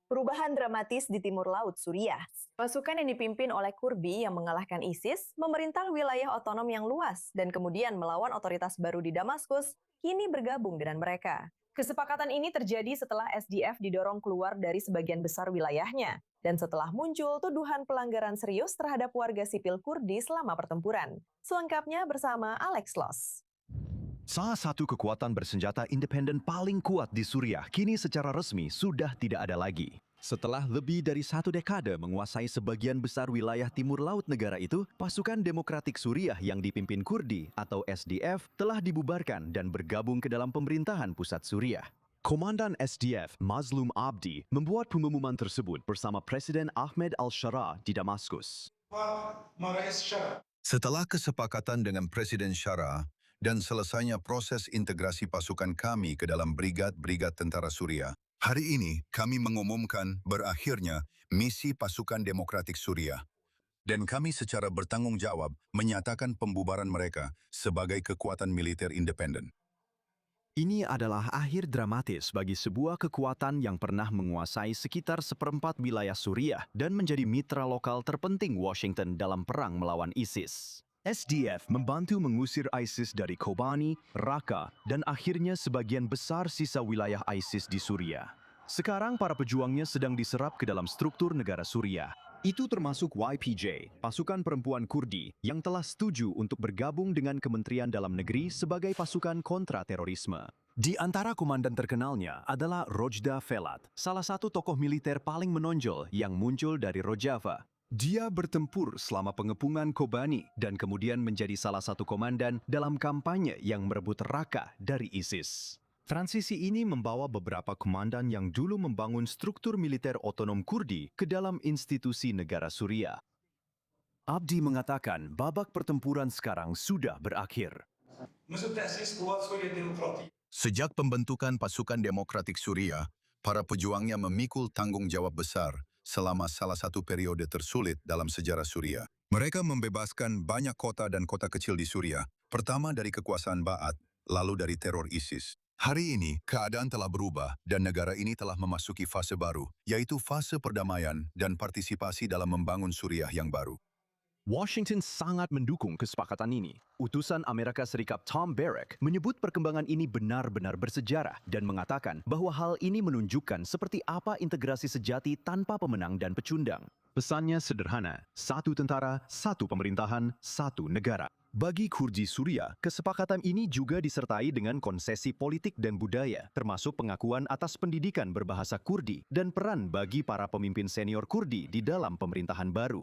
Perubahan dramatis di timur laut Suriah. Pasukan yang dipimpin oleh Kurdi yang mengalahkan ISIS, memerintah wilayah otonom yang luas, dan kemudian melawan otoritas baru di Damaskus, kini bergabung dengan mereka. Kesepakatan ini terjadi setelah SDF didorong keluar dari sebagian besar wilayahnya, dan setelah muncul tuduhan pelanggaran serius terhadap warga sipil Kurdi selama pertempuran. Selengkapnya bersama Alex Loss. Salah satu kekuatan bersenjata independen paling kuat di Suriah kini secara resmi sudah tidak ada lagi. Setelah lebih dari 1 dekade menguasai sebagian besar wilayah timur laut negara itu, pasukan Demokratik Suriah yang dipimpin Kurdi atau SDF telah dibubarkan dan bergabung ke dalam pemerintahan pusat Suriah. Komandan SDF Mazlum Abdi membuat pengumuman tersebut bersama Presiden Ahmed al-Shara di Damaskus. Setelah kesepakatan dengan Presiden Shara dan selesainya proses integrasi pasukan kami ke dalam brigad-brigad tentara Suriah, hari ini kami mengumumkan berakhirnya misi pasukan Demokratik Suriah. Dan kami secara bertanggung jawab menyatakan pembubaran mereka sebagai kekuatan militer independen. Ini adalah akhir dramatis bagi sebuah kekuatan yang pernah menguasai sekitar 1/4 wilayah Suriah dan menjadi mitra lokal terpenting Washington dalam perang melawan ISIS. SDF membantu mengusir ISIS dari Kobani, Raqqa, dan akhirnya sebagian besar sisa wilayah ISIS di Suriah. Sekarang para pejuangnya sedang diserap ke dalam struktur negara Suriah. Itu termasuk YPJ, pasukan perempuan Kurdi, yang telah setuju untuk bergabung dengan Kementerian Dalam Negeri sebagai pasukan kontra terorisme. Di antara komandan terkenalnya adalah Rojda Felat, salah satu tokoh militer paling menonjol yang muncul dari Rojava. Dia bertempur selama pengepungan Kobani dan kemudian menjadi salah satu komandan dalam kampanye yang merebut Raqqa dari ISIS. Transisi ini membawa beberapa komandan yang dulu membangun struktur militer otonom Kurdi ke dalam institusi negara Suriah. Abdi mengatakan babak pertempuran sekarang sudah berakhir. Sejak pembentukan pasukan Demokratik Suriah, para pejuangnya memikul tanggung jawab besar selama salah satu periode tersulit dalam sejarah Suriah. Mereka membebaskan banyak kota dan kota kecil di Suriah, pertama dari kekuasaan Ba'ath, lalu dari teror ISIS. Hari ini, keadaan telah berubah dan negara ini telah memasuki fase baru, yaitu fase perdamaian dan partisipasi dalam membangun Suriah yang baru. Washington sangat mendukung kesepakatan ini. Utusan Amerika Serikat Tom Barrack menyebut perkembangan ini benar-benar bersejarah dan mengatakan bahwa hal ini menunjukkan seperti apa integrasi sejati tanpa pemenang dan pecundang. Pesannya sederhana, satu tentara, satu pemerintahan, satu negara. Bagi Kurdi Suriah, kesepakatan ini juga disertai dengan konsesi politik dan budaya, termasuk pengakuan atas pendidikan berbahasa Kurdi dan peran bagi para pemimpin senior Kurdi di dalam pemerintahan baru.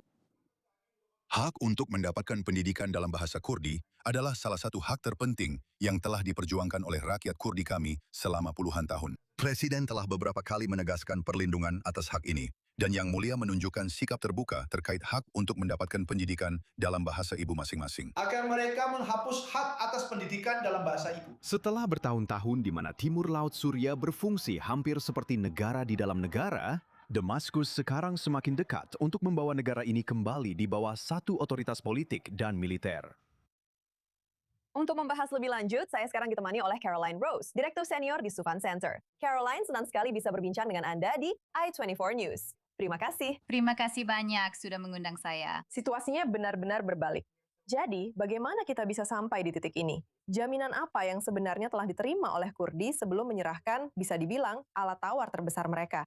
Hak untuk mendapatkan pendidikan dalam bahasa Kurdi adalah salah satu hak terpenting yang telah diperjuangkan oleh rakyat Kurdi kami selama puluhan tahun. Presiden telah beberapa kali menegaskan perlindungan atas hak ini, dan Yang Mulia menunjukkan sikap terbuka terkait hak untuk mendapatkan pendidikan dalam bahasa ibu masing-masing. Agar mereka menghapus hak atas pendidikan dalam bahasa ibu. Setelah bertahun-tahun di mana timur laut Suriah berfungsi hampir seperti negara di dalam negara, Damaskus sekarang semakin dekat untuk membawa negara ini kembali di bawah satu otoritas politik dan militer. Untuk membahas lebih lanjut, saya sekarang ditemani oleh Caroline Rose, Direktur Senior di Sufan Center. Caroline, senang sekali bisa berbincang dengan Anda di i24 News. Terima kasih. Terima kasih banyak sudah mengundang saya. Situasinya benar-benar berbalik. Jadi, bagaimana kita bisa sampai di titik ini? Jaminan apa yang sebenarnya telah diterima oleh Kurdi sebelum menyerahkan, bisa dibilang, alat tawar terbesar mereka?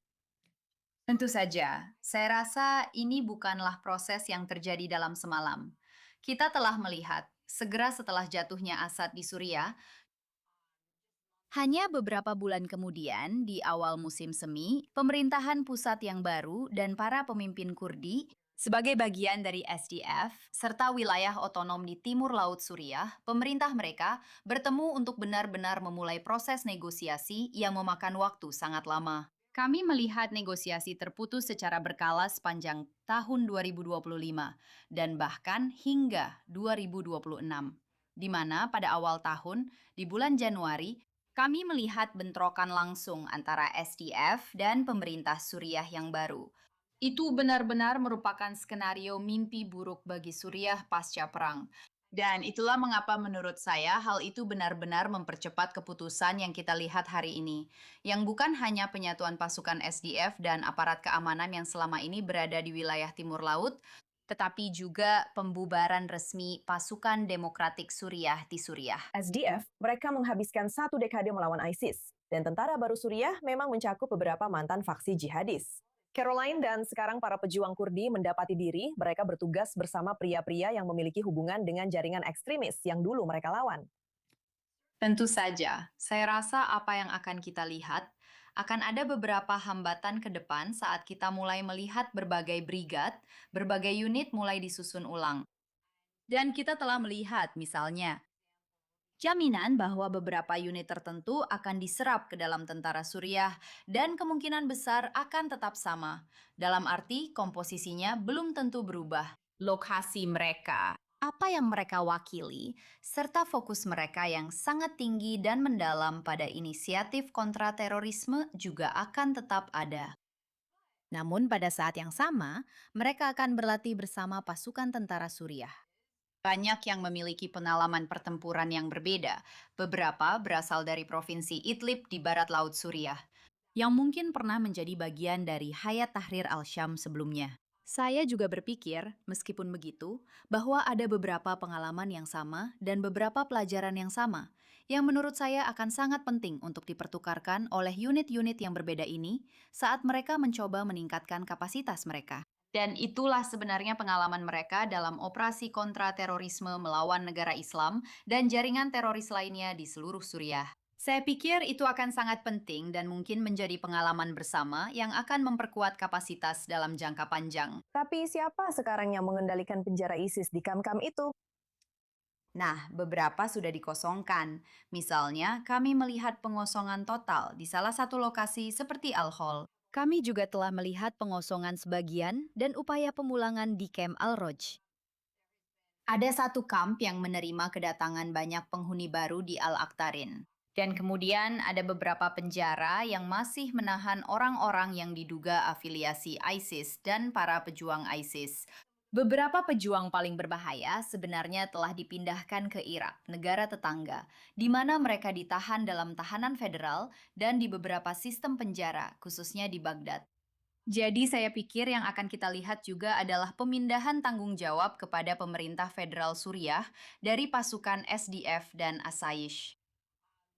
Tentu saja, saya rasa ini bukanlah proses yang terjadi dalam semalam. Kita telah melihat, segera setelah jatuhnya Assad di Suriah, hanya beberapa bulan kemudian, di awal musim semi, pemerintahan pusat yang baru dan para pemimpin Kurdi, sebagai bagian dari SDF, serta wilayah otonom di timur laut Suriah, pemerintah mereka bertemu untuk benar-benar memulai proses negosiasi yang memakan waktu sangat lama. Kami melihat negosiasi terputus secara berkala sepanjang tahun 2025 dan bahkan hingga 2026, di mana pada awal tahun, di bulan Januari, kami melihat bentrokan langsung antara SDF dan pemerintah Suriah yang baru. Itu benar-benar merupakan skenario mimpi buruk bagi Suriah pasca perang. Dan itulah mengapa menurut saya hal itu benar-benar mempercepat keputusan yang kita lihat hari ini, yang bukan hanya penyatuan pasukan SDF dan aparat keamanan yang selama ini berada di wilayah Timur Laut, tetapi juga pembubaran resmi pasukan Demokratik Suriah di Suriah. SDF, mereka menghabiskan 1 dekade melawan ISIS, dan tentara baru Suriah memang mencakup beberapa mantan faksi jihadis. Caroline dan sekarang para pejuang Kurdi mendapati diri mereka bertugas bersama pria-pria yang memiliki hubungan dengan jaringan ekstremis yang dulu mereka lawan. Tentu saja, saya rasa apa yang akan kita lihat akan ada beberapa hambatan ke depan saat kita mulai melihat berbagai brigad, berbagai unit mulai disusun ulang. Dan kita telah melihat misalnya jaminan bahwa beberapa unit tertentu akan diserap ke dalam tentara Suriah dan kemungkinan besar akan tetap sama. Dalam arti komposisinya belum tentu berubah. Lokasi mereka, apa yang mereka wakili, serta fokus mereka yang sangat tinggi dan mendalam pada inisiatif kontraterorisme juga akan tetap ada. Namun pada saat yang sama, mereka akan berlatih bersama pasukan tentara Suriah. Banyak yang memiliki pengalaman pertempuran yang berbeda. Beberapa berasal dari provinsi Idlib di barat laut Suriah, yang mungkin pernah menjadi bagian dari Hayat Tahrir al-Syam sebelumnya. Saya juga berpikir, meskipun begitu, bahwa ada beberapa pengalaman yang sama dan beberapa pelajaran yang sama, yang menurut saya akan sangat penting untuk dipertukarkan oleh unit-unit yang berbeda ini saat mereka mencoba meningkatkan kapasitas mereka. Dan itulah sebenarnya pengalaman mereka dalam operasi kontraterorisme melawan negara Islam dan jaringan teroris lainnya di seluruh Suriah. Saya pikir itu akan sangat penting dan mungkin menjadi pengalaman bersama yang akan memperkuat kapasitas dalam jangka panjang. Tapi siapa sekarang yang mengendalikan penjara ISIS di Kam-Kam itu? Nah, beberapa sudah dikosongkan. Misalnya, kami melihat pengosongan total di salah satu lokasi seperti Al-Hol. Kami juga telah melihat pengosongan sebagian dan upaya pemulangan di Camp Al-Roj. Ada satu kamp yang menerima kedatangan banyak penghuni baru di Al-Aktarin. Dan kemudian ada beberapa penjara yang masih menahan orang-orang yang diduga afiliasi ISIS dan para pejuang ISIS. Beberapa pejuang paling berbahaya sebenarnya telah dipindahkan ke Irak, negara tetangga, di mana mereka ditahan dalam tahanan federal dan di beberapa sistem penjara, khususnya di Baghdad. Jadi saya pikir yang akan kita lihat juga adalah pemindahan tanggung jawab kepada pemerintah federal Suriah dari pasukan SDF dan Asayish.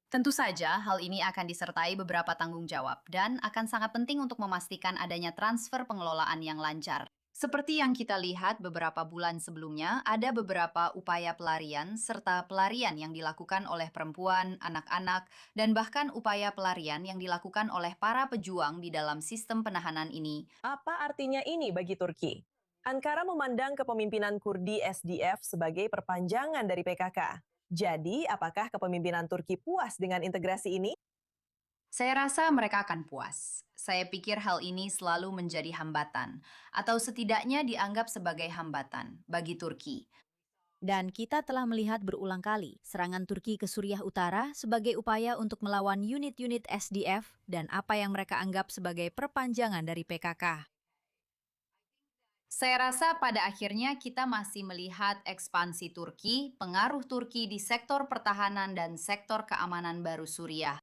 Tentu saja hal ini akan disertai beberapa tanggung jawab dan akan sangat penting untuk memastikan adanya transfer pengelolaan yang lancar. Seperti yang kita lihat beberapa bulan sebelumnya, ada beberapa upaya pelarian serta pelarian yang dilakukan oleh perempuan, anak-anak, dan bahkan upaya pelarian yang dilakukan oleh para pejuang di dalam sistem penahanan ini. Apa artinya ini bagi Turki? Ankara memandang kepemimpinan Kurdi SDF sebagai perpanjangan dari PKK. Jadi, apakah kepemimpinan Turki puas dengan integrasi ini? Saya rasa mereka akan puas. Saya pikir hal ini selalu menjadi hambatan, atau setidaknya dianggap sebagai hambatan bagi Turki. Dan kita telah melihat berulang kali serangan Turki ke Suriah Utara sebagai upaya untuk melawan unit-unit SDF dan apa yang mereka anggap sebagai perpanjangan dari PKK. Saya rasa pada akhirnya kita masih melihat ekspansi Turki, pengaruh Turki di sektor pertahanan dan sektor keamanan baru Suriah.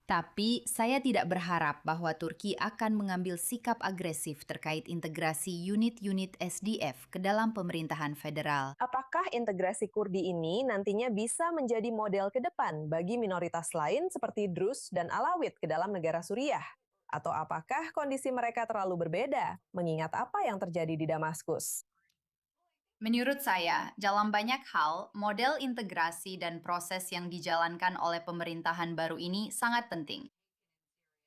Tapi saya tidak berharap bahwa Turki akan mengambil sikap agresif terkait integrasi unit-unit SDF ke dalam pemerintahan federal. Apakah integrasi Kurdi ini nantinya bisa menjadi model ke depan bagi minoritas lain seperti Druze dan Alawid ke dalam negara Suriah? Atau apakah kondisi mereka terlalu berbeda, mengingat apa yang terjadi di Damaskus? Menurut saya, dalam banyak hal, model integrasi dan proses yang dijalankan oleh pemerintahan baru ini sangat penting.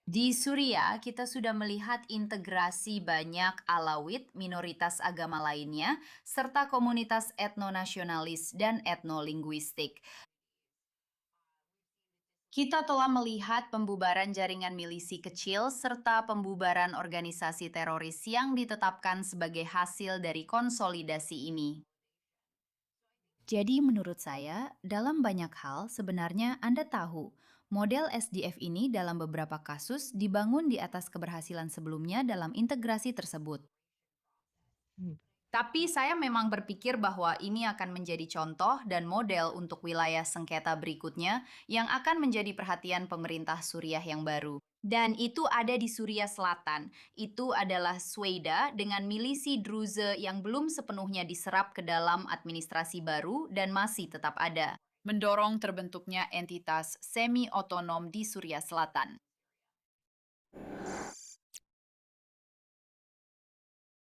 Di Suriah, kita sudah melihat integrasi banyak Alawid, minoritas agama lainnya, serta komunitas etnonasionalis dan etnolinguistik. Kita telah melihat pembubaran jaringan milisi kecil serta pembubaran organisasi teroris yang ditetapkan sebagai hasil dari konsolidasi ini. Jadi menurut saya, dalam banyak hal sebenarnya Anda tahu, model SDF ini dalam beberapa kasus dibangun di atas keberhasilan sebelumnya dalam integrasi tersebut. Tapi saya memang berpikir bahwa ini akan menjadi contoh dan model untuk wilayah sengketa berikutnya yang akan menjadi perhatian pemerintah Suriah yang baru. Dan itu ada di Suriah Selatan. Itu adalah Sweda dengan milisi Druze yang belum sepenuhnya diserap ke dalam administrasi baru dan masih tetap ada, mendorong terbentuknya entitas semi-otonom di Suriah Selatan.